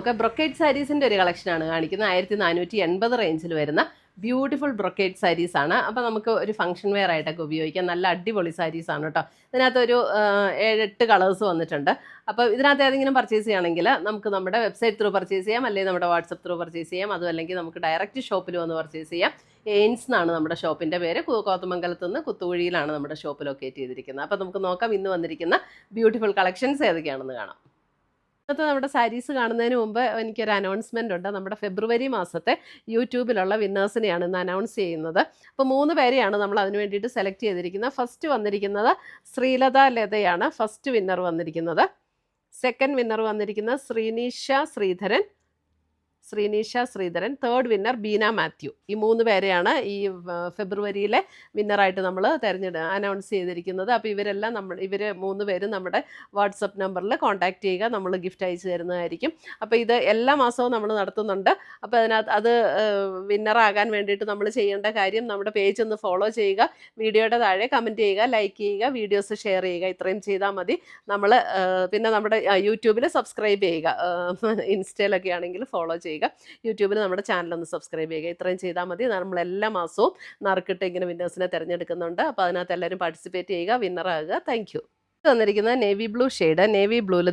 ഒക്കെ ബ്രൊക്കേഡ് സാരീസിൻ്റെ ഒരു കളക്ഷനാണ് കാണിക്കുന്നത്. 1480 റേഞ്ചിൽ വരുന്ന ബ്യൂട്ടിഫുൾ ബ്രൊക്കേഡ് സാരീസ് ആണ്. അപ്പോൾ നമുക്ക് ഒരു ഫംഗ്ഷൻ വെയർ ആയിട്ടൊക്കെ ഉപയോഗിക്കാം. നല്ല അടിപൊളി സാരീസ് ആണ് കേട്ടോ. ഇതിനകത്തൊരു 7-8 കളേഴ്സ് വന്നിട്ടുണ്ട്. അപ്പോൾ ഇതിനകത്ത് ഏതെങ്കിലും പർച്ചേസ് ചെയ്യുകയാണെങ്കിൽ നമുക്ക് നമ്മുടെ വെബ്സൈറ്റ് ത്രൂ പർച്ചേസ് ചെയ്യാം, അല്ലെങ്കിൽ നമ്മുടെ വാട്സപ്പ് ത്രൂ പർച്ചേസ് ചെയ്യാം. അതും അല്ലെങ്കിൽ നമുക്ക് ഡയറക്റ്റ് ഷോപ്പിൽ വന്ന് പർച്ചേസ് ചെയ്യാം. എയിൻസ് എന്നാണ് നമ്മുടെ ഷോപ്പിൻ്റെ പേര്. കോതമംഗലത്ത് നിന്ന് കുത്തുകുഴിയിലാണ് നമ്മുടെ ഷോപ്പ് ലൊക്കേറ്റ് ചെയ്തിരിക്കുന്നത്. അപ്പോൾ നമുക്ക് നോക്കാം ഇന്ന് വന്നിരിക്കുന്ന ബ്യൂട്ടിഫുൾ കളക്ഷൻസ് ഏതൊക്കെയാണെന്ന് കാണാം. ഇന്നത്തെ നമ്മുടെ സാരീസ് കാണുന്നതിന് മുമ്പ് എനിക്കൊരു അനൗൺസ്മെൻ്റ് ഉണ്ട്. നമ്മുടെ ഫെബ്രുവരി മാസത്തെ യൂട്യൂബിലുള്ള വിന്നേഴ്സിനെയാണ് ഇന്ന് അനൗൺസ് ചെയ്യുന്നത്. അപ്പോൾ 3 പേരെയാണ് നമ്മൾ അതിന് വേണ്ടിയിട്ട് സെലക്ട് ചെയ്തിരിക്കുന്നത്. ഫസ്റ്റ് വന്നിരിക്കുന്നത് ശ്രീലത ലതയാണ് ഫസ്റ്റ് വിന്നർ വന്നിരിക്കുന്നത്. സെക്കൻഡ് വിന്നർ വന്നിരിക്കുന്നത് Sreenisha Sreedharan. Third winner Beena Mathew. ഈ 3 പേരെയാണ് ഈ ഫെബ്രുവരിയിലെ വിന്നറായിട്ട് നമ്മൾ അനൗൺസ് ചെയ്തിരിക്കുന്നത്. അപ്പോൾ ഇവർ 3 പേരും നമ്മുടെ വാട്സപ്പ് നമ്പറിൽ കോൺടാക്റ്റ് ചെയ്യുക, നമ്മൾ ഗിഫ്റ്റ് അയച്ചു തരുന്നതായിരിക്കും. അപ്പോൾ ഇത് എല്ലാ മാസവും നമ്മൾ നടത്തുന്നുണ്ട്. അപ്പോൾ അത് വിന്നറാകാൻ വേണ്ടിയിട്ട് നമ്മൾ ചെയ്യേണ്ട കാര്യം നമ്മുടെ പേജ് ഒന്ന് ഫോളോ ചെയ്യുക, വീഡിയോയുടെ താഴെ കമൻറ്റ് ചെയ്യുക, ലൈക്ക് ചെയ്യുക, വീഡിയോസ് ഷെയർ ചെയ്യുക. ഇത്രയും ചെയ്താൽ മതി. പിന്നെ നമ്മുടെ യൂട്യൂബിൽ സബ്സ്ക്രൈബ് ചെയ്യുക, ഇൻസ്റ്റയിലൊക്കെ ആണെങ്കിൽ ഫോളോ ചെയ്യുക, യൂട്യൂബിൽ നമ്മുടെ ചാനലൊന്ന് സബ്സ്ക്രൈബ് ചെയ്യുക. ഇത്രയും ചെയ്താൽ മതി. നമ്മൾ എല്ലാ മാസവും നറുക്കിട്ട് ഇങ്ങനെ വിന്നേഴ്സിനെ തിരഞ്ഞെടുക്കുന്നുണ്ട്. അപ്പോൾ അതിനകത്ത് എല്ലാവരും പാർട്ടിസിപ്പേറ്റ് ചെയ്യുക, വിന്നറാകുക. Thank you. തന്നിരിക്കുന്നത് നേവി ബ്ലൂ ഷെയ്ഡ്. നേവി ബ്ലൂവിൽ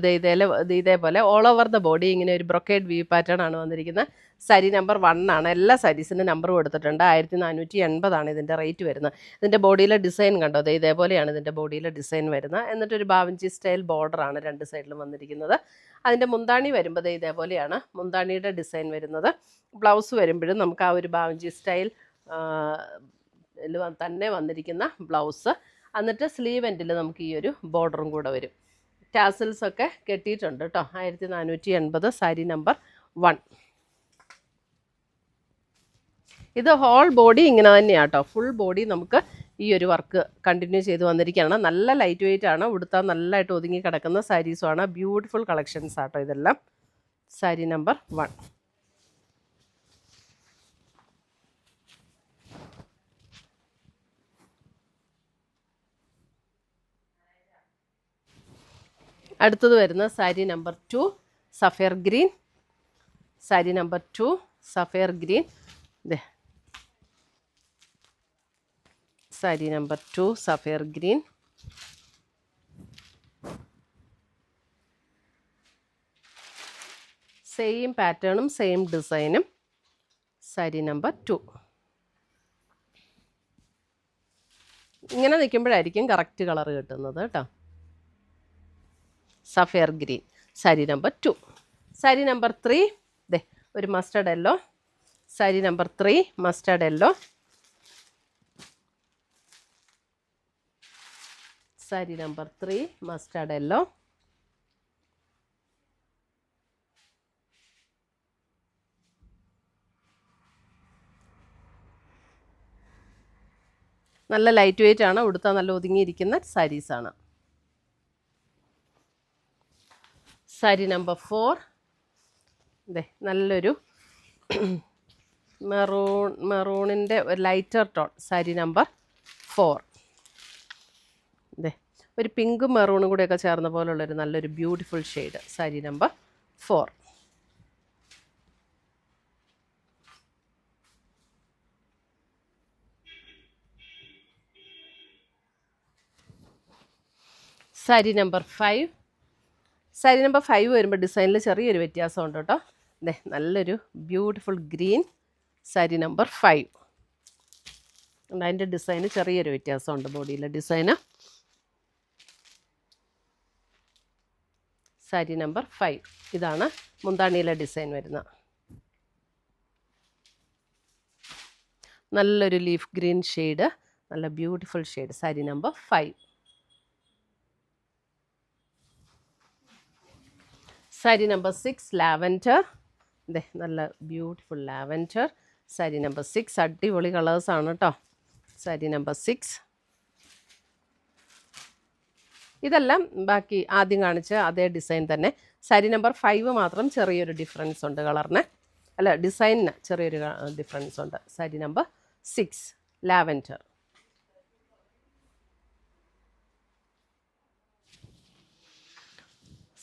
ഇതേപോലെ ഓൾ ഓവർ ദ ബോഡി ഇങ്ങനെ ഒരു ബ്രൊക്കേഡ് വ്യൂ പാറ്റേൺ ആണ് വന്നിരിക്കുന്നത്. സാരി നമ്പർ 1 ആണ്. എല്ലാ സാരീസിൻ്റെ നമ്പർ കൊടുത്തിട്ടുണ്ട്. 1480 ഇതിൻ്റെ റേറ്റ് വരുന്നത്. ഇതിൻ്റെ ബോഡിയിലെ ഡിസൈൻ കണ്ടോ, ഇതേപോലെയാണ് ഇതിൻ്റെ ബോഡിയിലെ ഡിസൈൻ വരുന്നത്. എന്നിട്ടൊരു ബാവഞ്ചി സ്റ്റൈൽ ബോർഡറാണ് 2 സൈഡിലും വന്നിരിക്കുന്നത്. അതിൻ്റെ മുന്താണി വരുമ്പോൾ ഇതേപോലെയാണ് മുന്താണിയുടെ ഡിസൈൻ വരുന്നത്. ബ്ലൗസ് വരുമ്പോഴും നമുക്ക് ആ ഒരു ബാവഞ്ചി സ്റ്റൈൽ തന്നെ വന്നിരിക്കുന്ന ബ്ലൗസ്. എന്നിട്ട് സ്ലീവ് എൻഡിൽ നമുക്ക് ഈ ഒരു ബോർഡറും കൂടെ വരും. ടാസൽസ് ഒക്കെ കെട്ടിയിട്ടുണ്ട് കേട്ടോ. 1480 സാരി നമ്പർ 1. ഇത് ഹോൾ ബോഡി ഇങ്ങനെ തന്നെയാണ് കേട്ടോ. ഫുൾ ബോഡി നമുക്ക് ഈ ഒരു വർക്ക് കണ്ടിന്യൂ ചെയ്ത് വന്നിരിക്കുകയാണ്. നല്ല ലൈറ്റ് വെയിറ്റ് ആണ്. ഉടുത്താൽ നല്ലതായിട്ട് ഒതുങ്ങി കിടക്കുന്ന സാരീസുമാണ്. ബ്യൂട്ടിഫുൾ കളക്ഷൻസ് ആട്ടോ ഇതെല്ലാം. സാരി നമ്പർ 1. അടുത്തത് വരുന്ന sari number 2 sapphire green. Sari number 2 sapphire green. Sari number 2 sapphire green. Same പാറ്റേണും സെയിം ഡിസൈനും. സാരി നമ്പർ 2. ഇങ്ങനെ നിൽക്കുമ്പോഴായിരിക്കും കറക്റ്റ് കളർ കിട്ടുന്നത് കേട്ടോ. Sapphire green. Sari number 2. Sari number 3 ഒരു mustard yellow. Sari number 3 mustard yellow. Sari number 3 mustard yellow. നല്ല ലൈറ്റ് വെയിറ്റ് ആണ്. ഉടുത്താൽ നല്ല ഒതുങ്ങിയിരിക്കുന്ന സാരീസാണ്. സാരി നമ്പർ 4 നല്ലൊരു മെറൂണിൻ്റെ ഒരു ലൈറ്റർ ടോൺ. സാരി നമ്പർ 4 ഒരു പിങ്കും മെറൂണും കൂടെയൊക്കെ ചേർന്ന പോലുള്ളൊരു നല്ലൊരു beautiful shade. Sari number 4. Sari number 5. Sari number 5 വരുമ്പോൾ ഡിസൈനിൽ ചെറിയൊരു വ്യത്യാസമുണ്ട് കേട്ടോ. നല്ലൊരു ബ്യൂട്ടിഫുൾ ഗ്രീൻ. സാരി നമ്പർ 5. അതിൻ്റെ ഡിസൈന് ചെറിയൊരു വ്യത്യാസമുണ്ട് ബോഡിയിലെ ഡിസൈന്. സാരി നമ്പർ 5. ഇതാണ് മുന്താണിയിലെ ഡിസൈൻ വരുന്നത്. നല്ലൊരു ലീഫ് ഗ്രീൻ ഷെയ്ഡ്, നല്ല beautiful shade. Sari number 5. Sari number 6 lavender. നല്ല ബ്യൂട്ടിഫുൾ ലാവൻഡർ. സാരി നമ്പർ 6 അടിപൊളി കളേഴ്സാണ് കേട്ടോ. സാരി നമ്പർ 6. ഇതെല്ലാം ബാക്കി ആദ്യം കാണിച്ച അതേ ഡിസൈൻ തന്നെ. സാരി നമ്പർ 5 മാത്രം ചെറിയൊരു ഡിഫറൻസ് ഉണ്ട് കളറിന്, അല്ല ഡിസൈനിന് ചെറിയൊരു ഡിഫറൻസ് ഉണ്ട്. Sari number 6 lavender.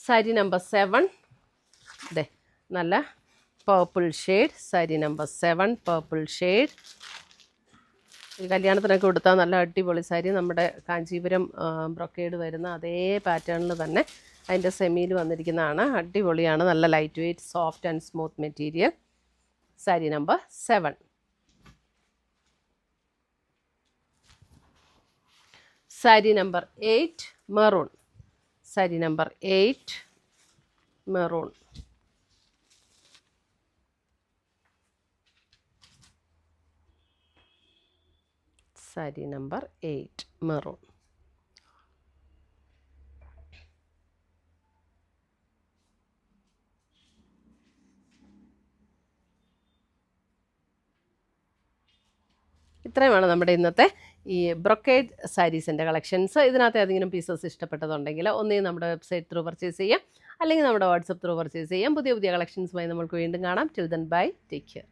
Sari number 7 ദേ നല്ല purple shade, sari number 7 purple shade. ഈ കല്യാണത്തിനൊക്കെ കൊടുത്താൽ നല്ല അടിപൊളി സാരി. നമ്മുടെ കാഞ്ചീപുരം ബ്രൊക്കേഡ് വരുന്ന അതേ പാറ്റേണിൽ തന്നെ അതിൻ്റെ സെമിയിൽ വന്നിരിക്കുന്നതാണ്. അടിപൊളിയാണ്. നല്ല light weight, soft and smooth material. Sari number 7. Sari number 8 maroon. Sari number 8 maroon. Sari number 8 maroon. ഇത്രയുമാണ് നമ്മുടെ ഇന്നത്തെ ഈ ബ്രൊക്കേഡ് സാരീസിൻ്റെ കളക്ഷൻസ്. ഇതിനകത്ത് ഏതെങ്കിലും പീസസ് ഇഷ്ടപ്പെട്ടതുണ്ടെങ്കിൽ ഒന്നുകിൽ നമ്മുടെ വെബ്സൈറ്റ് ത്രൂ പർച്ചേസ് ചെയ്യാം, അല്ലെങ്കിൽ നമ്മുടെ വാട്സപ്പ് ത്രൂ പർച്ചേസ് ചെയ്യാം. പുതിയ പുതിയ കളക്ഷൻസുമായി നമുക്ക് വീണ്ടും കാണാം. Till then bye, take care.